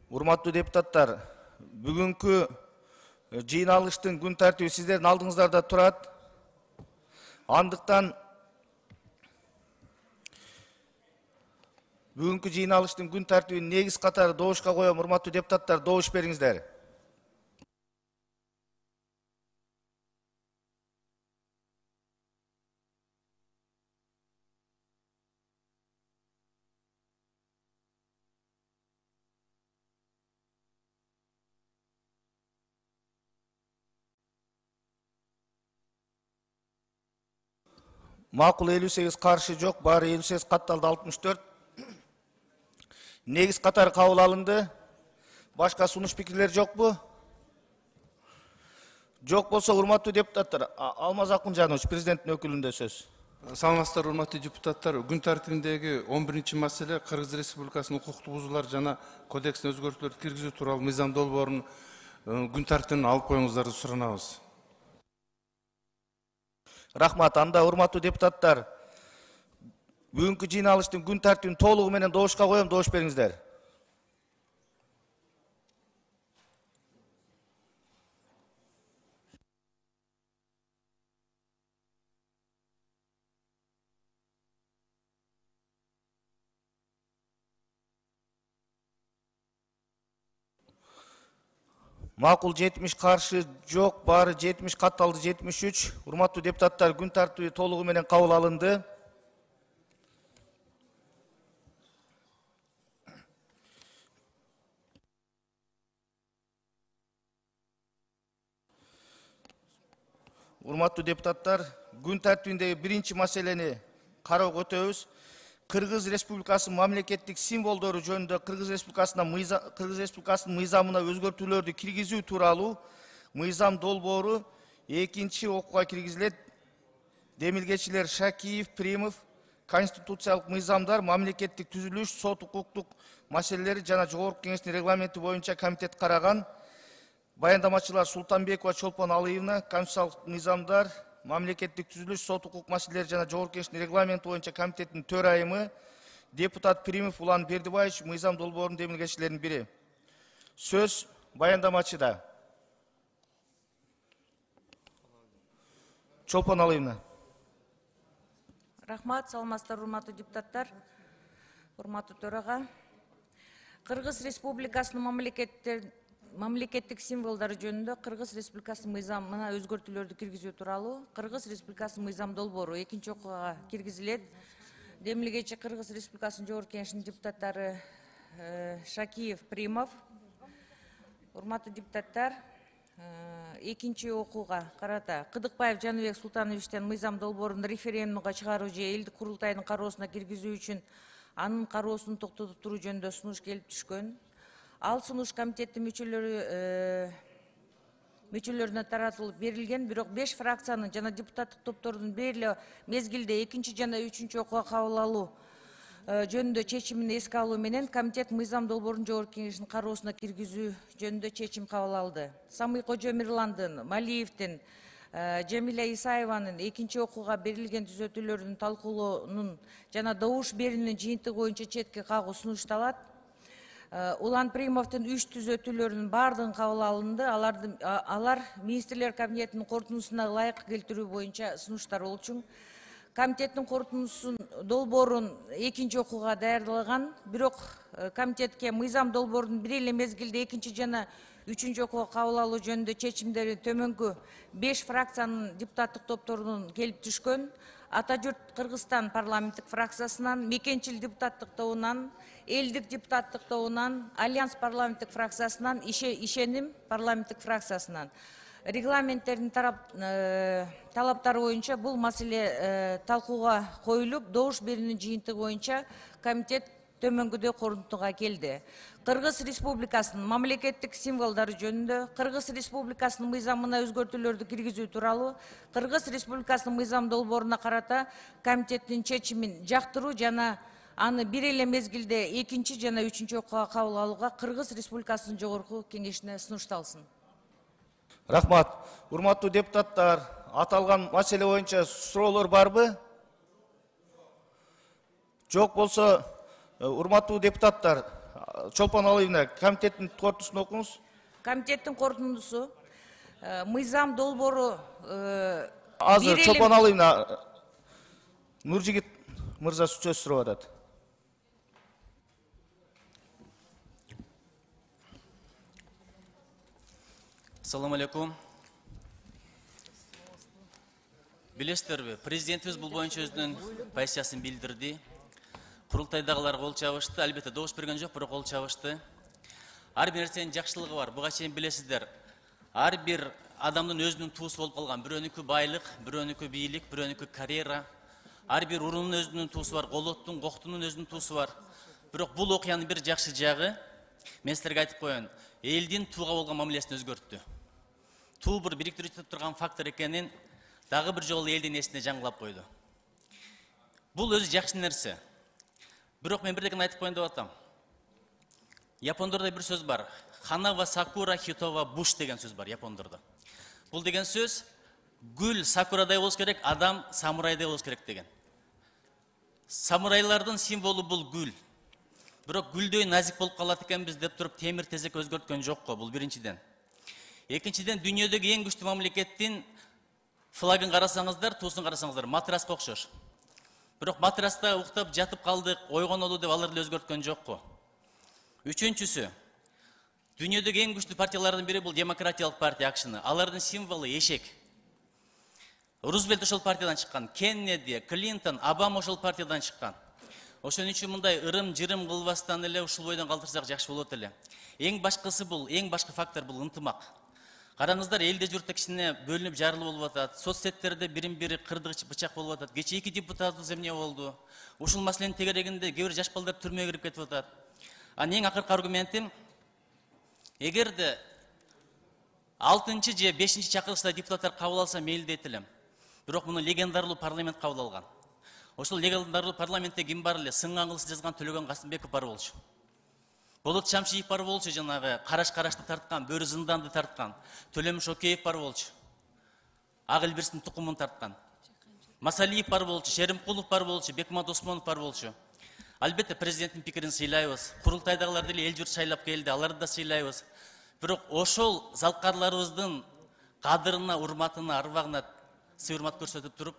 Урматтуу депутаттар, бүгүнкү жыйналыштын күн тартиби сиздердин алдыңыздарда турат. Андыктан бүгүнкү жыйналыштын күн тартибин негиз катары добушка коем. Урматтуу депутаттар, добуш бериңиздер. Макул 58, каршы жок, баары 58, катталды 64. Негиз катары кабыл алынды. Башка сунуш пикирлер жокпу? Жок болсо, урматтуу депутаттар, Алмаз Акунжанович, президенттин өкүлүндө сөз. Саламатсыздар, урматтуу депутаттар. Күн тартибиндеги 11-чи маселе Кыргыз Республикасынын укуктук бузуулар жана кодексине өзгөртүүлөрдү киргизүү тууралуу мыйзам долбоорун күн тартибине алып коюңуздарды суранабыз. Рахмат. Анда, урматтуу депутаттар, бүгүнкү жыйналыштын күн тартибин толугу менен добушка коем. Добуш бериңиздер. Макул 70, каршы жок, баары 70, катталды 73. Урматтуу депутаттар, күн тартиби толугу менен кабыл алынды. Урматтуу депутаттар, күн тартибиндеги биринчи маселени кароого өтөбүз. Кыргыз Республикасынын мамлекеттик символдору жөнүндө Кыргыз Республикасынын мыйзамына өзгөртүүлөрдү киргизүү тууралуу мыйзам долбоору экинчи окууга киргизилет. Демилгечилер Шакиев, Примов, конституциялык мыйзамдар, мамлекеттик түзүлүш, сот укуктук маселелери жана Жогорку Кеңештин регламенти боюнча комитет караган. Баяндамачылар Султанбекова Чолпон Алиевна, конституциялык мыйзамдар, мамлекеттик түзүлүш, сот укук маселелери жана Жогорку Кеңештин регламенти боюнча комитеттин төрайымы депутат Примов Улан Бердибаевич, мыйзам долбоорунун демилгечилеринин бири. Сөз баяндамачыда. Чолпон Алиевна. Рахмат, саламатсыздар, урматтуу депутаттар, урматтуу төрага. Кыргыз Республикасынын мамлекеттик символдору жөнүндө Кыргыз Республикасынын мыйзамына өзгөртүүлөрдү киргизүү тууралуу Кыргыз Республикасынын мыйзам долбоору экинчи окууга киргизилет. Демилгечи Кыргыз Республикасынын Жогорку Кеңешинин депутаттары Шакиев, Примов. Урматтуу депутаттар, экинчи окууга карата Кыдыкбаев Жаныбек Султановичтен мыйзам долбоорун референдумга чыгаруу же элдик курултайдын кароосуна киргизүү үчүн анын кароосун токтотуп туруу жөнүндө сунуш келип түшкөн. Ал сунуш комитеттин мүчөлөрүнө таратылып берилген, бирок 5 фракциянын жана депутаттык топтордун бир эле мезгилде экинчи жана үчүнчү окууга кабыл алуу жөнүндө чечимин эске алуу менен комитет мыйзам долбоорун Жогорку Кеңештин кароосуна киргизүү жөнүндө чечим кабыл алды. Самый Кожо Мирландын, Малиевдин, Жамиля Исаеванын экинчи окууга берилген түзөтүүлөрдүн талкуулоонун жана добуш берүүнүн жыйынтыгы боюнча четке кагуу сунушталат. Улан Примовдун 3 түзөтүүлөрүнүн бардыгы кабыл алынды. Алар министрлер кабинетинин корутундусуна ылайык келтирүү боюнча сунуштар болчу. Комитеттин корутундусун долбоорун экинчи окууга даярдалган, бирок комитетке мыйзам долбоорун бир эле мезгилде экинчи жана үчүнчү окууга кабыл алуу жөнүндө чечимдери төмөнкү 5 фракциянын депутаттык топторунун келип түшкөн. Ата журт Кыргызстан парламенттик фракциясынан, Мекенчил депутаттык тобунан, Элдик депутаттык тобунан, Альянс парламенттик фракциясынан, Ишеним парламенттик фракциясынан. Регламенттердин талаптары боюнча бул маселе талкууга коюлуп, добуш берүүнүн жыйынтыгы боюнча комитет төмөнгүдөй корутундуга келди. Кыргыз Республикасынын мамлекеттик символдору жөнүндө Кыргыз Республикасынын мыйзамына өзгөртүүлөрдү киргизүү тууралуу Кыргыз Республикасынын мыйзам долбооруна карата комитеттин чечимин жактыруу жана аны бир эле мезгилде экинчи жана үчүнчү окууга кабыл алууга Кыргыз Республикасынын Жогорку Кеңешине сунушталсын. Рахмат. Урматтуу депутаттар, аталган маселе боюнча суроолор барбы? Жок болсо, урматтуу депутаттар, Чолпоновна, комитеттин қорытындысын оқыңыз. Комитеттин корутундусу мыйзам долбоору Азыр Чолпоновна Нуржигит мырза сөз сурап атат. Assalamu alaikum. Билестерби, президентimiz бұл бойынша өзінің позициясын билдирди. Курултайдагылар кол чабышты, албетте добуш берген жок, бирок кол чабышты. Ар бир нерсенин жакшылыгы бар. Буга чейин билесиздер. Ар бир адамдын өзүнүн туусу болуп калган. Бирөөнүкү байлык, бирөөнүкү бийлик, бирөөнүкү карьера. Ар бир урунун өзүнүн туусу бар, голоттун, коктунун өзүнүн туусу бар. Бирок бул окуянын бир жакшы жагы, мен силерге айтып коеюн, элдин тууга болгон мамилесин өзгөрттү. Туу бир бириктирип турган фактор экенин дагы бир жолу элдин эсине жаңгылап койду. Бул өзү жакшы нерсе. Бирок мен бирдекени айтып коеюн деп атам. Япондордо бир сөз бар. Ханава сакура хитова буш деген сөз бар япондордо. Бул деген сөз гүл сакурадай болуш керек, адам самурайдай болуш керек деген. Самурайлардын символу бул гүл. Бирок гүлдөй назик болуп калат экенбиз деп туруп темир тезек өзгөрткөн жокко, бул биринчиден. Экинчиден, дүйнөдөгү эң күчтүү мамлекеттин флагын карасаңыздар, туусун карасаңыздар, матраска окшош. Бирок матраста уктап жатып калдык, ойгонолу деп алар эле өзгөрткөн жокко. Үчүнчүсү, дүйнөдөгү эң күчтүү партиялардын бири бул демократиялык партия акшыны. Алардын символу эшек. Рузвельт ошол партиядан чыккан, Кеннеди, Клинтон, Обама ошол партиядан чыккан. Ошон үчүн мындай ырым-жырым кылбастан эле ушул бойдон калтырсак жакшы болот эле. Эң башкысы бул, эң башкы фактор бул ынтымак. Караңыздар, элде журтта кичине бөлүнүп жарылып болуп атат. Соцсеттерде бирин-бири кырдык бычак болуп атат. Кече 2 депутатыбыз эмне болду? Ушул маселенин тегерегинде кээ бир жаш балдар түрмөгө кирип кетип атат. Эң акыркы аргументим, эгерде 6-чы же 5-чи чакырылышта депутаттар кабыл алса мейли дейт элем. Бирок муну легендарлуу парламент кабыл алган. Ошол легендарлуу парламентте ким бар эле? Сынган кылысы жазган Төлөгөн Касымбеков бар болчу. Болот Шамшиев бар болчу, жанагы караш-карашты тарткан, бөрү зынданды тарткан. Төлөмүш Океев бар болчу. Ак Элбирстин тукумун тарткан. Масалиев бар болчу, Шеримкулов бар болчу, Бекмамат Осмонов бар болчу. Албетте президенттин пикирин сыйлайбыз. Курултайдагылар деле эл журт шайлап келди, аларды да сыйлайбыз. Бирок ошол залкарларыбыздын кадырына, урматына, арбагына сый-урмат көрсөтүп туруп,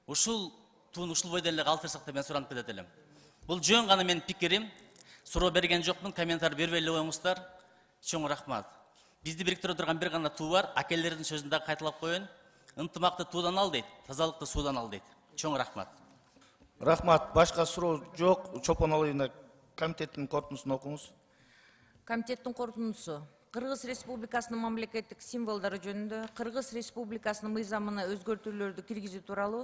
ушул туун ушул бойдон эле калтырсак деп мен суранып кетет элем. Бул жөн гана менин пикирим. Суроо берген жокмун, комментарий бербей эле коюңуздар. Чоң рахмат. Бизди бириктире турган бир гана туу бар. Акелердин сөзүн дагы кайталап коеюн. Ынтымакты туудан ал дейт, тазалыкты суудан ал дейт. Чоң рахмат. Рахмат. Башка суроо жок. Чолпоновна, комитеттин корутундусын окуңуз. Комитеттин корутундусу. Кыргыз Республикасынын мамлекеттик символдору жөнүндө Кыргыз Республикасынын мыйзамына өзгөртүүлөрдү киргизүү тууралуу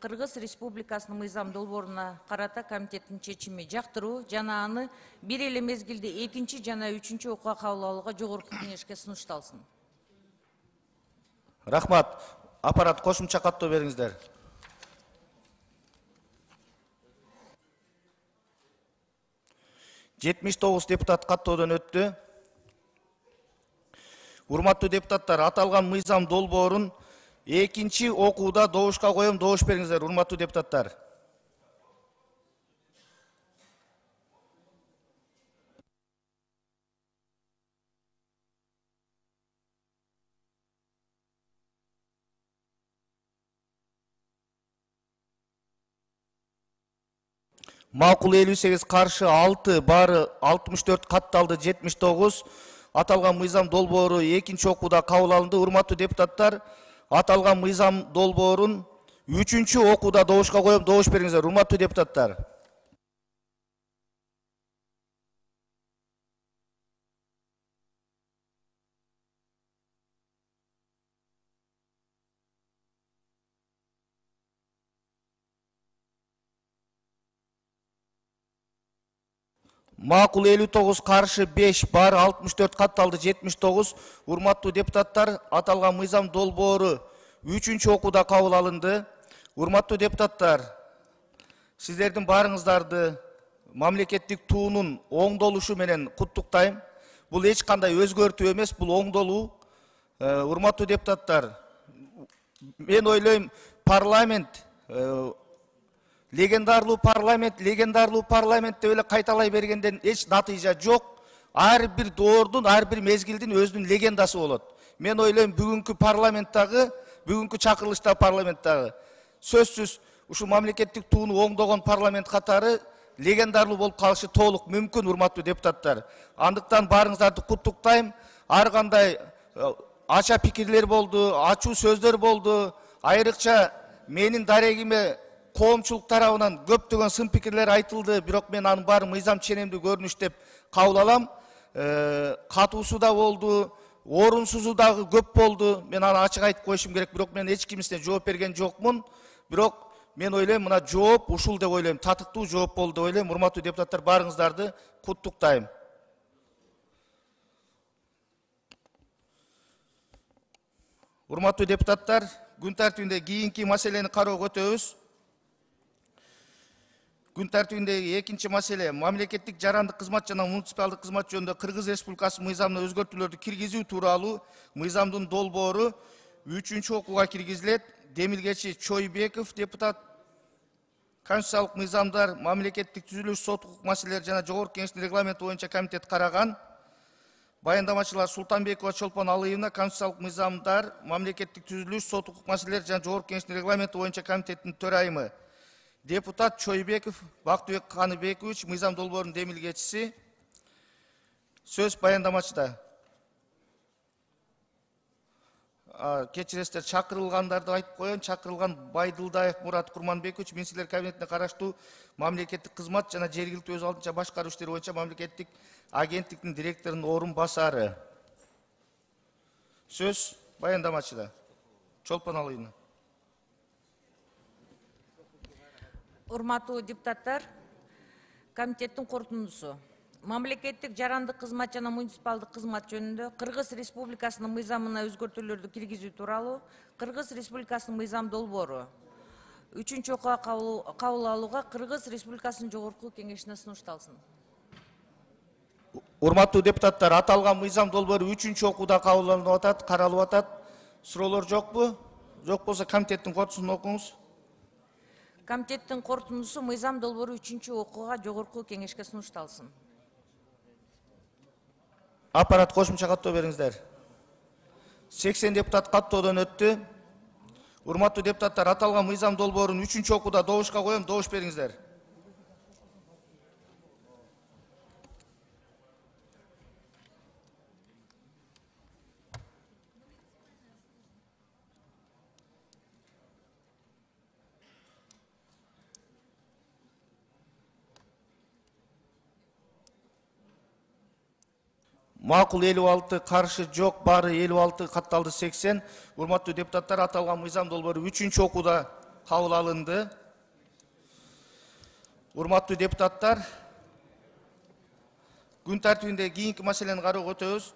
Кыргыз Республикасынын мыйзам долбооруна карата комитеттин чечими жактыруу жана аны бир эле мезгилде 2-чи жана 3-чү окууга кабыл алууга жогорку кеңешке сунушталсын. Рахмат. Аппарат кошумча каттоо бериңиздер. $79 депутат каттоодон өттү. Урматтуу депутаттар, аталган мыйзам долбоорун 2-чи окууда добушка коем, добуш бериңиздер, урматтуу депутаттар. Макул 58, каршы 6, бары 64 катталды 79. Аталган мыйзам долбоору 2-чи окууда кабыл алынды. Урматтуу депутаттар, аталган мыйзам долбоорун 3-чү окууда добушка коем, добуш бериңиздер, урматтуу депутаттар. Макул 59, каршы 5, бар 64 катталды 79. Урматтуу депутаттар, аталган мыйзам долбоору 3-чү окууда кабыл алынды. Урматтуу депутаттар, сиздердин баарыңыздарды мамлекеттик туунун оңдолушу менен куттуктайм. Бул эч кандай өзгөртүү эмес, бул оңдолуу. Урматтуу депутаттар, мен ойлойм, парламент легендарлуу парламент деп эле кайталай бергенден эч натыйжа жок. Ар бир доордун, ар бир мезгилдин өзүнүн легендасы болот. Мен ойлойм бүгүнкү парламенттагы, бүгүнкү чакырылышта парламенттагы сөзсүз ушул мамлекеттик тууну оңдогон парламент катары легендарлуу болуп калышы толук мүмкүн, урматтуу депутаттар. Андыктан баарыңыздарды куттуктайм. Ар кандай ача пикирлер болду, ачуу сөздөр болду. Айрыкча менин дарегиме коомчулук тарабынан көптөгөн сын пикирлер айтылды, бирок мен анын баарын мыйзам ченемдүү көрүнүш деп кабыл алам. Катуусу да болду, орунсузу дагы көп болду. Мен аны ачык айтып коюшум керек, бирок мен эч кимисине жооп берген жокмун. Бирок мен ойлойм, мына жооп ушул деп ойлойм, татыктуу жооп болду деп ойлойм. Урматтуу депутаттар, баарыңыздарды куттуктайм. Урматтуу депутаттар, күн тартибинде кийинки маселени кароого өтөбүз. Күн тартибиндеги экинчи маселе мамлекеттик жарандык кызмат жана муниципалдык кызмат жөнүндө Кыргыз Республикасы мыйзамына өзгөртүүлөрдү киргизүү тууралуу мыйзамдын долбоору 3-чү окууга киргизилет. Демилгечи Чойбеков депутат, конституциялык мыйзамдар, мамлекеттик түзүлүш, сот укук маселелери жана Жогорку Кеңештин регламенти боюнча комитет караган. Баяндамачылар Султанбекова Чолпон Алыевна, конституциялык мыйзамдар, мамлекеттик түзүлүш, сот укук маселелери жана Жогорку Кеңештин регламенти боюнча комитеттин төрайымы. Депутат Чойбеков Бактыбек Каныбекович, мыйзам долбоорунун демилгечиси. Сөз баяндамачыда. Кечиресиздер, чакырылгандарды айтып коеюн. Чакырылган Байдылдаев Мурат Курманбекович, министрлер кабинетине караштуу мамлекеттик кызмат жана жергиликтүү өз алдынча башкаруу иштери боюнча мамлекеттик агенттиктин директорунун орун басары. Сөз баяндамачыда. Чолпон Алыевна. Урматтуу депутаттар, комитеттин корутундусу. Мамлекеттик жарандык кызмат жана муниципалдык кызмат жөнүндө Кыргыз Республикасынын мыйзамына өзгөртүүлөрдү киргизүү тууралуу Кыргыз Республикасынын мыйзам долбоору 3-чү окууга кабыл алууга Кыргыз Республикасынын Жогорку Кеңешине сунушталсын. Урматтуу депутаттар, аталган мыйзам долбоору 3-чү окууда кабыл алынып атат, каралып атат. Суроолор жокпу? Жок болсо комитеттин корутундусун окуңуз. Комитеттин корутундусу мыйзам долбоору 3-чү окууга Жогорку Кеңешке сунушталсын. Аппарат кошумча каттоо бериңиздер. 80 депутат каттоодон өттү. Урматтуу депутаттар, аталган мыйзам долбоорун 3-чү окууда добушка коем, добуш бериңиздер. Макул 56, каршы жок, бары 56, катталды 80. Урматтуу депутаттар, аталган мыйзам долбоору 3-чү окууда кабыл алынды. Урматтуу депутаттар, күн тартибинде кийинки маселени кароого өтөбүз.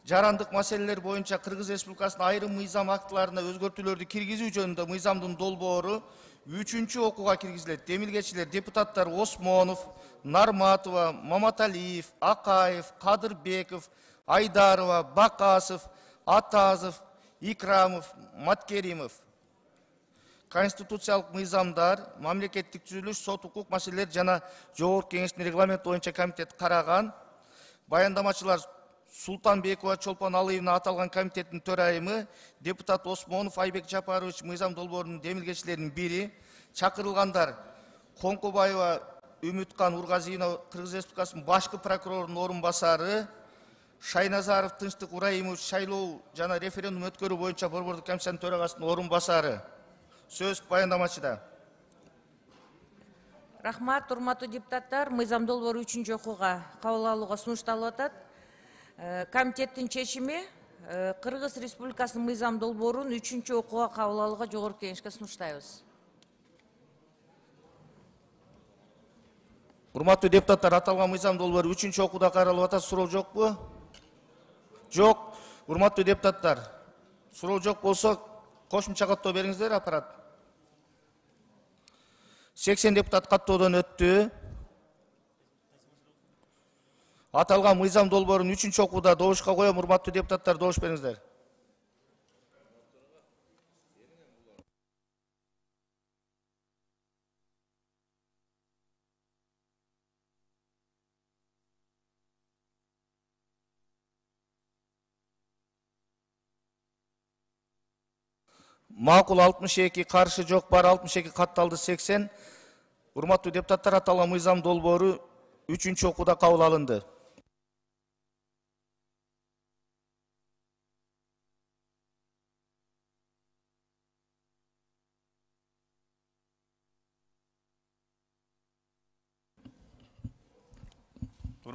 Жарандык маселелер боюнча Кыргыз Республикасынын айрым мыйзам актыларына өзгөртүүлөрдү киргизүү жөнүндө мыйзамдын долбоору 3-чү окууга киргизилет. Демилгечилер депутаттар Осмонов, Нарматова, Маматалиев, Акаев, Кадырбеков, Айдарова, Бакасов, Атазов, Икрамов, Маткеримов. Конституциялык мыйзамдар, мамлекеттик түзүлүш, сот укук маселелери жана Жогорку Кеңештин регламенти боюнча комитет караган. Баяндамачылар Султанбекова Чолпон Алыевна, аталган комитеттин төрайымы. Депутат Осмонов Айбек Жапарович, мыйзам долбоорунун демилгечилеринин бири. Чакырылгандар Коңкубаева Үмүткан Ургазиевна, Кыргыз Республикасынын башкы прокурорунун орун басары. Шайназаров Тынчтык Ураимович, шайлоо жана референдум өткөрүү боюнча Борбордук комиссиянын төрагасынын орун басары. Сөз баяндамачыда. Рахмат, урматтуу депутаттар, мыйзам долбоору 3-чү окууга кабыл алууга сунушталып атат. Комитеттин чечими Кыргыз Республикасынын мыйзам долбоорун 3-чү окууга кабыл алууга Жогорку Кеңешке сунуштайбыз. Урматтуу депутаттар, аталган мыйзам долбоору 3-чү окууда каралып атат. Суроо жокпу? Жок. Урматтуу депутаттар, суроо жок болсо кошумча каттоо бериңиздер, аппарат. 80 депутат каттоодон өттү. Аталган мыйзам долбоорун 3-чү окууда добушка коем. Урматтуу депутаттар, добуш бериңиздер. Макул 62, каршы жок бар 62, катталды 80. Урматтуу депутаттар, аталган мыйзам долбоору 3-окууда кабыл алынды.